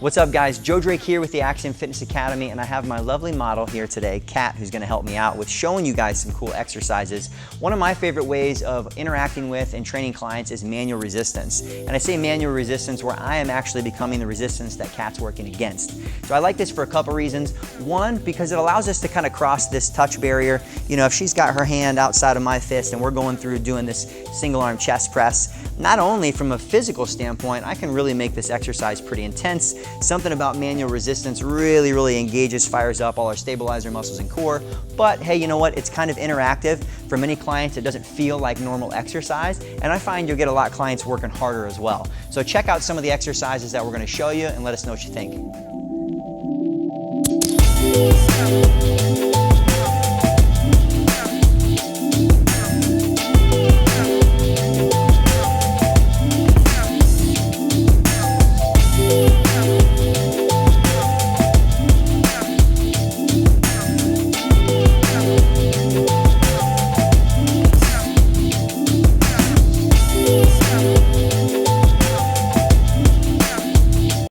What's up guys, Joe Drake here with the Axiom Fitness Academy, and I have my lovely model here today, Kat, who's gonna help me out with showing you guys some cool exercises. One of my favorite ways of interacting with and training clients is manual resistance. And I say manual resistance where I am actually becoming the resistance that Kat's working against. So I like this for a couple reasons. One, because it allows us to kind of cross this touch barrier. You know, if she's got her hand outside of my fist and we're going through doing this single arm chest press, not only from a physical standpoint, I can really make this exercise pretty intense. Something about manual resistance really engages, fires up all our stabilizer muscles and core. But hey, you know what? It's kind of interactive. For many clients, it doesn't feel like normal exercise. And I find you'll get a lot of clients working harder as well. So check out some of the exercises that we're gonna show you and let us know what you think.